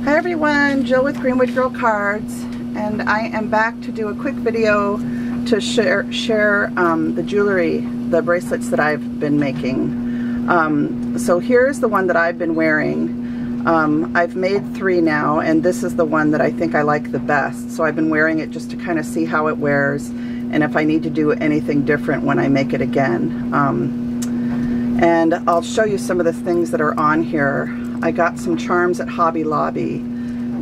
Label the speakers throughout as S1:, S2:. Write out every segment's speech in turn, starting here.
S1: Hi everyone, Jill with Greenwood Girl Cards, and I am back to do a quick video to share the jewelry, the bracelets that I've been making. So here's the one that I've been wearing. I've made 3 now, and this is the one that I think I like the best. So I've been wearing it just to kind of see how it wears and if I need to do anything different when I make it again. And I'll show you some of the things that are on here. I got some charms at Hobby Lobby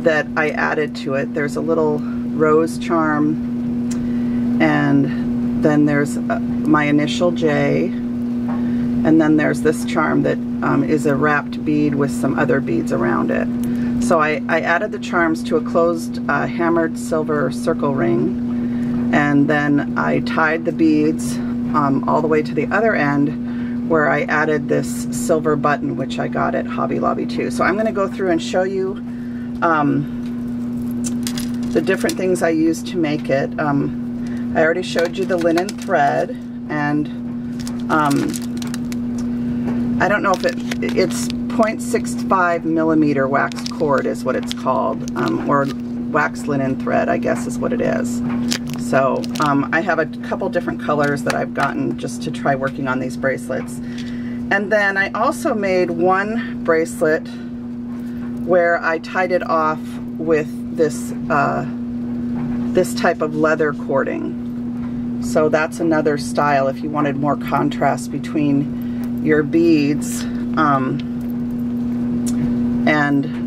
S1: that I added to it. There's a little rose charm, and then there's my initial J, and then there's this charm that is a wrapped bead with some other beads around it. So I added the charms to a closed hammered silver circle ring, and then I tied the beads all the way to the other end, where I added this silver button, which I got at Hobby Lobby too. So I'm going to go through and show you the different things I used to make it. I already showed you the linen thread, and I don't know if it's 0.65 millimeter wax cord is what it's called, or wax linen thread, I guess is what it is. So I have a couple different colors that I've gotten just to try working on these bracelets. And then I also made one bracelet where I tied it off with this this type of leather cording. So that's another style if you wanted more contrast between your beads and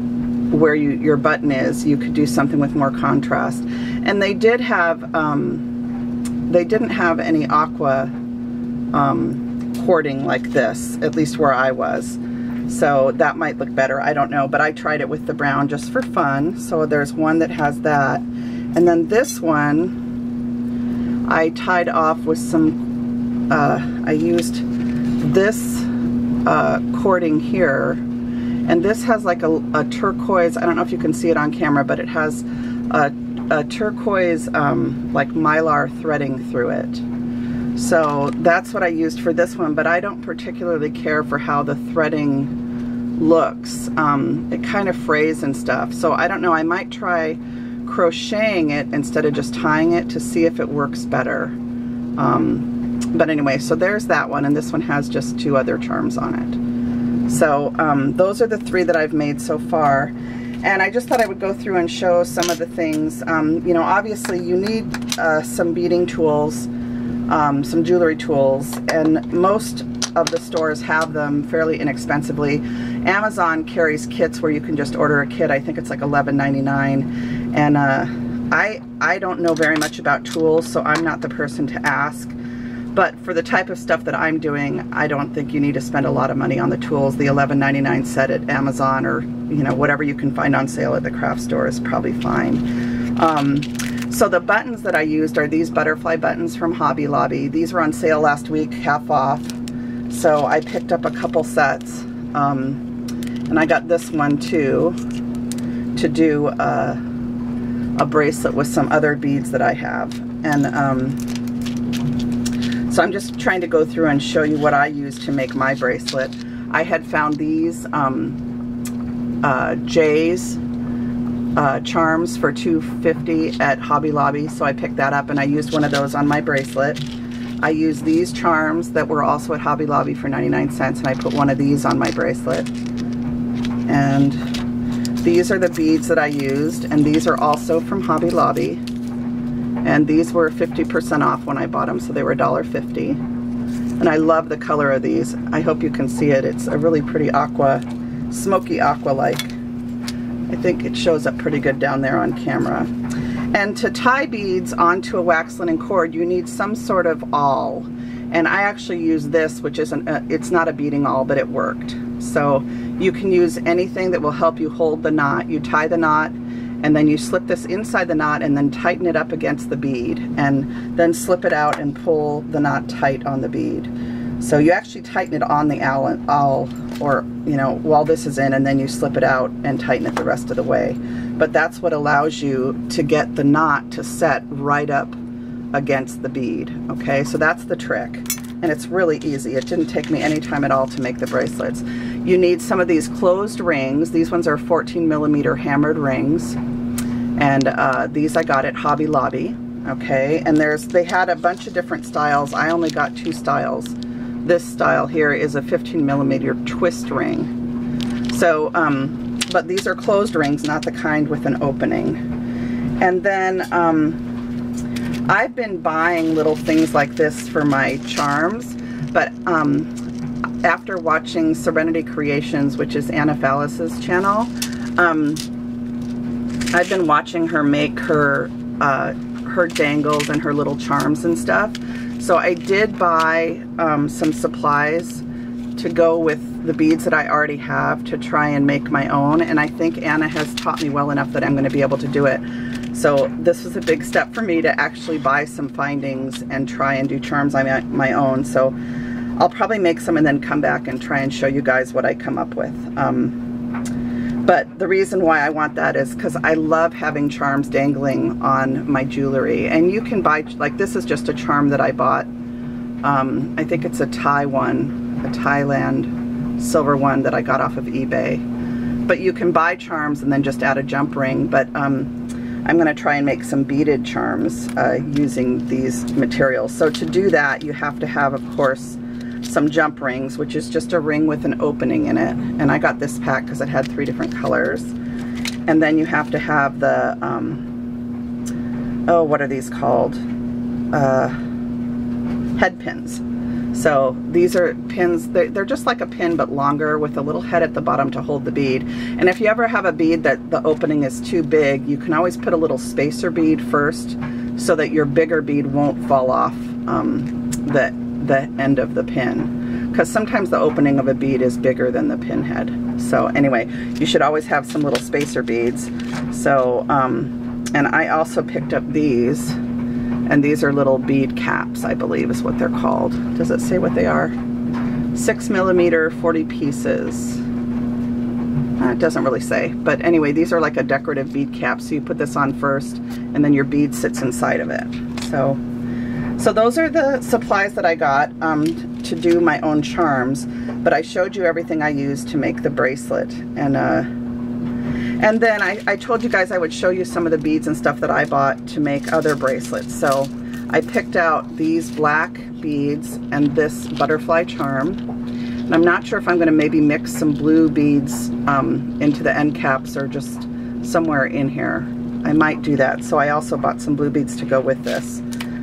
S1: where your button is. You could do something with more contrast. And they did have, they didn't have any aqua cording like this, at least where I was. So that might look better, I don't know, but I tried it with the brown just for fun. So there's one that has that. And then this one, I tied off with some, I used this cording here. And this has like a turquoise, I don't know if you can see it on camera, but it has a turquoise like mylar threading through it. So that's what I used for this one, but I don't particularly care for how the threading looks. It kind of frays and stuff. So I don't know, I might try crocheting it instead of just tying it to see if it works better. But anyway, so there's that one, and this one has just 2 other charms on it. So those are the 3 that I've made so far, and I just thought I would go through and show some of the things. You know, obviously you need some beading tools, some jewelry tools, and most of the stores have them fairly inexpensively. Amazon carries kits where you can just order a kit. I think it's like $11.99, and I don't know very much about tools, so I'm not the person to ask. But for the type of stuff that I'm doing, I don't think you need to spend a lot of money on the tools. The $11.99 set at Amazon, or you know, whatever you can find on sale at the craft store, is probably fine. So the buttons that I used are these butterfly buttons from Hobby Lobby. These were on sale last week, half off. So I picked up a couple sets, and I got this one too, to do a bracelet with some other beads that I have. And so I'm just trying to go through and show you what I used to make my bracelet. I had found these J's charms for $2.50 at Hobby Lobby, so I picked that up and I used one of those on my bracelet. I used these charms that were also at Hobby Lobby for 99 cents, and I put one of these on my bracelet. And these are the beads that I used, and these are also from Hobby Lobby. And these were 50% off when I bought them, so they were $1.50. And I love the color of these. I hope you can see it. It's a really pretty aqua, smoky aqua-like. I think it shows up pretty good down there on camera. And to tie beads onto a wax linen cord, you need some sort of awl. And I actually use this, which isn't, it's not a beading awl, but it worked. So you can use anything that will help you hold the knot. You tie the knot, and then you slip this inside the knot and then tighten it up against the bead, and then slip it out and pull the knot tight on the bead. So you actually tighten it on the awl, or you know, while this is in, and then you slip it out and tighten it the rest of the way. But that's what allows you to get the knot to set right up against the bead. Okay, so that's the trick. and it's really easy. It didn't take me any time at all to make the bracelets. You need some of these closed rings. These ones are 14mm hammered rings, and these I got at Hobby Lobby. Okay, and they had a bunch of different styles. I only got 2 styles. This style here is a 15mm twist ring. So, but these are closed rings, not the kind with an opening. And then I've been buying little things like this for my charms, but after watching Serenity Creations, which is Anna Fallis's channel, I've been watching her make her dangles and her little charms and stuff. So I did buy some supplies to go with the beads that I already have to try and make my own, and I think Anna has taught me well enough that I'm going to be able to do it. So this was a big step for me to actually buy some findings and try and do charms on my own. So I'll probably make some and then come back and try and show you guys what I come up with. But the reason why I want that is because I love having charms dangling on my jewelry. And you can buy, like this is just a charm that I bought. I think it's a Thai one, a Thailand silver one that I got off of eBay. But you can buy charms and then just add a jump ring. But I'm going to try and make some beaded charms using these materials. So to do that, you have to have, of course, some jump rings, which is just a ring with an opening in it. And I got this pack because it had 3 different colors. And then you have to have the, oh, what are these called? Head pins. So these are pins, they're just like a pin but longer with a little head at the bottom to hold the bead. And if you ever have a bead that the opening is too big, you can always put a little spacer bead first so that your bigger bead won't fall off the end of the pin, because sometimes the opening of a bead is bigger than the pin head. So anyway, you should always have some little spacer beads. So and I also picked up these, and these are little bead caps, I believe is what they're called. Does it say what they are? 6mm, 40 pieces. It doesn't really say, but anyway, these are like a decorative bead cap. So you put this on first, and then your bead sits inside of it. So those are the supplies that I got to do my own charms, but I showed you everything I used to make the bracelet. And then I told you guys I would show you some of the beads and stuff that I bought to make other bracelets. So I picked out these black beads and this butterfly charm. And I'm not sure if I'm going to maybe mix some blue beads into the end caps or just somewhere in here. I might do that. So I also bought some blue beads to go with this,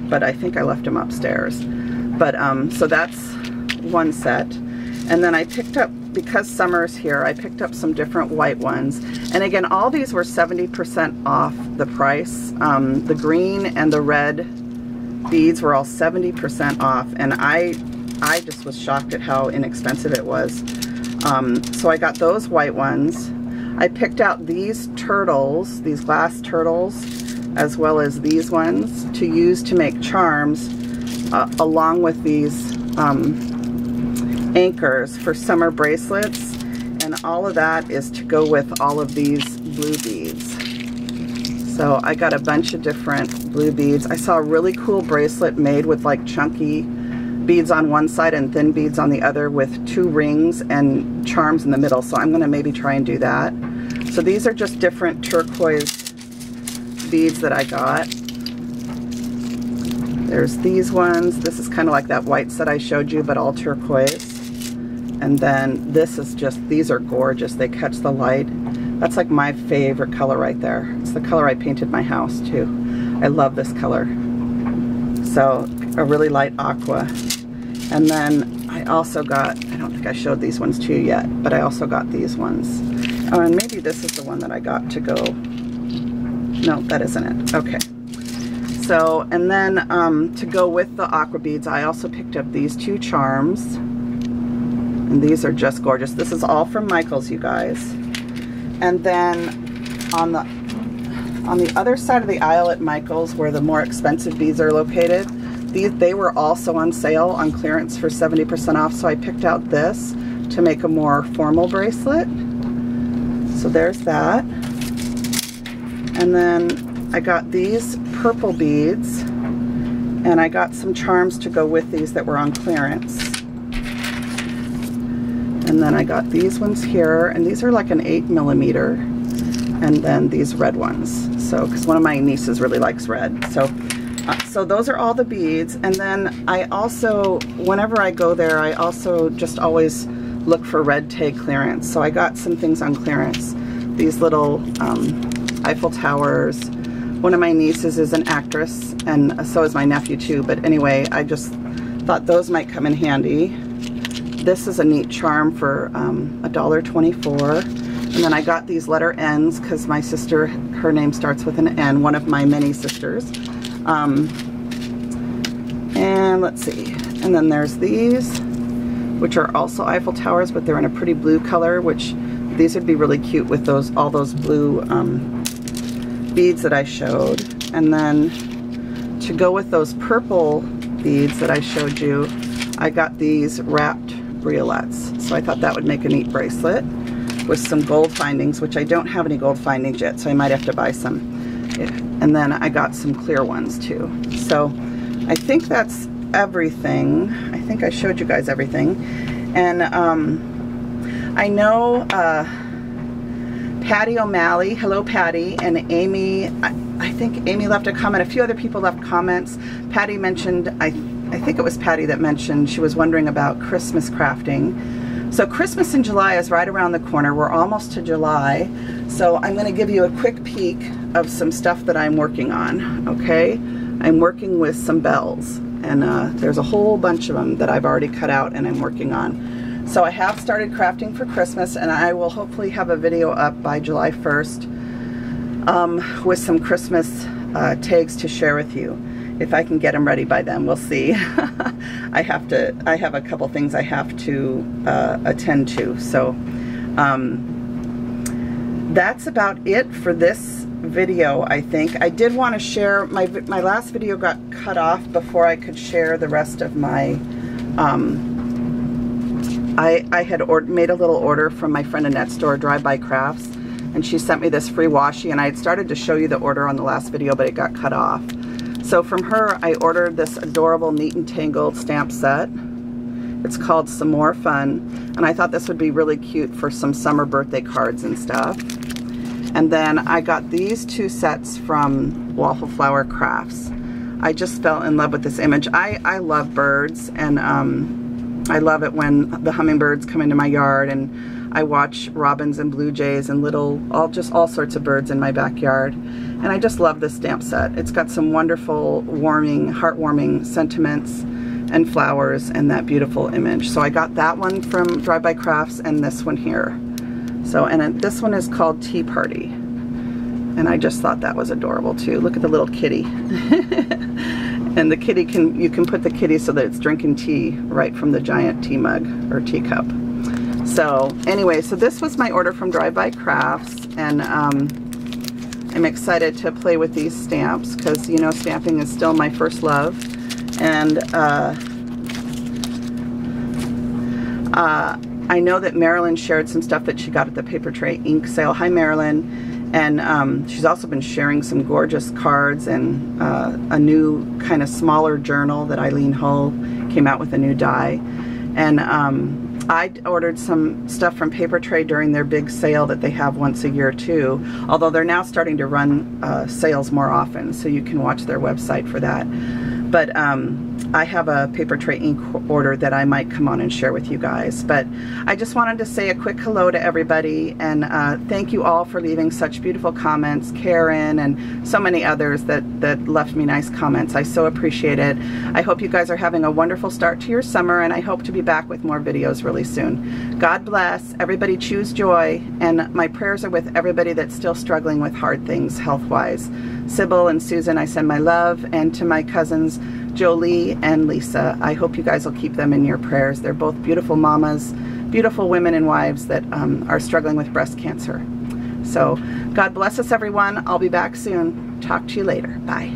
S1: but I think I left them upstairs. But so that's one set. And then I picked up, because summer's here, I picked up some different white ones. And again, all these were 70% off the price. The green and the red beads were all 70% off. And I just was shocked at how inexpensive it was. So I got those white ones. I picked out these turtles, these glass turtles, as well as these ones to use to make charms, along with these anchors for summer bracelets. And all of that is to go with all of these blue beads. So I got a bunch of different blue beads. I saw a really cool bracelet made with like chunky beads on one side and thin beads on the other with 2 rings and charms in the middle. So I'm going to maybe try and do that. So these are just different turquoise beads that I got. There's these ones. This is kind of like that white set I showed you, but all turquoise. And then this is just, these are gorgeous. They catch the light. That's like my favorite color right there. It's the color I painted my house too. I love this color. So a really light aqua. And then I also got, I don't think I showed these ones to you yet, but I also got these ones. Oh, and maybe this is the one that I got to go. No, that isn't it. Okay. So, and then to go with the aqua beads, I also picked up these 2 charms. And these are just gorgeous. This is all from Michael's, you guys. And then on the other side of the aisle at Michael's, where the more expensive beads are located, they were also on sale on clearance for 70% off. So I picked out this to make a more formal bracelet. So there's that. And then I got these purple beads, And I got some charms to go with these that were on clearance. And then I got these ones here, and these are like an 8mm, and then these red ones. So, because one of my nieces really likes red. So those are all the beads. And then I also, whenever I go there, I also just always look for red tag clearance. So I got some things on clearance. These little Eiffel Towers. One of my nieces is an actress, and so is my nephew too. But anyway, I just thought those might come in handy. This is a neat charm for $1.24. And then I got these letter N's because my sister, her name starts with an N, one of my many sisters. And let's see. And then there's these, which are also Eiffel Towers, but they're in a pretty blue color, which these would be really cute with those, all those blue beads that I showed. And then to go with those purple beads that I showed you, I got these wrapped bracelets. So I thought that would make a neat bracelet with some gold findings, which I don't have any gold findings yet, so I might have to buy some. And then I got some clear ones too. So I think that's everything. I think I showed you guys everything. And I know Patty O'Malley, hello Patty, and Amy, I think Amy left a comment. A few other people left comments. Patty mentioned, I think it was Patty that mentioned she was wondering about Christmas crafting. So Christmas in July is right around the corner. We're almost to July. So I'm going to give you a quick peek of some stuff that I'm working on, okay? I'm working with some bells, and there's a whole bunch of them that I've already cut out and I'm working on. So I have started crafting for Christmas, and I will hopefully have a video up by July 1st with some Christmas tags to share with you. If I can get them ready by then, we'll see. I have a couple things I have to attend to. So that's about it for this video, I think. I did want to share, my last video got cut off before I could share the rest of my, I had made a little order from my friend Annette's store, Drive-By Crafts, and she sent me this free washi, and I had started to show you the order on the last video, but it got cut off. So from her, I ordered this adorable Neat and Tangled stamp set. It's called Some More Fun, and I thought this would be really cute for some summer birthday cards and stuff. And then I got these two sets from Waffle Flower Crafts. I just fell in love with this image. I love birds, and I love it when the hummingbirds come into my yard, and I watch robins and blue jays and just all sorts of birds in my backyard. And I just love this stamp set. It's got some wonderful, heartwarming sentiments and flowers and that beautiful image. So I got that one from Drive-By Crafts, and this one here. So, and this one is called Tea Party. And I just thought that was adorable too. Look at the little kitty. And the kitty you can put the kitty so that it's drinking tea right from the giant tea mug or teacup. So anyway, so this was my order from Drive-By Crafts, and I'm excited to play with these stamps because, you know, stamping is still my first love. And I know that Marilyn shared some stuff that she got at the Paper Tray Ink sale. Hi Marilyn. And she's also been sharing some gorgeous cards and a new kind of smaller journal that Eileen Hull came out with, a new die. And I ordered some stuff from Paper Tray during their big sale that they have once a year too, although they're now starting to run sales more often, so you can watch their website for that. But I have a Paper Tray ink order that I might come on and share with you guys. But I just wanted to say a quick hello to everybody, and thank you all for leaving such beautiful comments. Karen and so many others that left me nice comments. I so appreciate it. I hope you guys are having a wonderful start to your summer, and I hope to be back with more videos really soon. God bless. Everybody choose joy, and my prayers are with everybody that's still struggling with hard things health-wise. Sybil and Susan, I send my love, and to my cousins Jolie and Lisa, I hope you guys will keep them in your prayers. They're both beautiful mamas, beautiful women and wives that are struggling with breast cancer. So God bless us everyone. I'll be back soon. Talk to you later. Bye.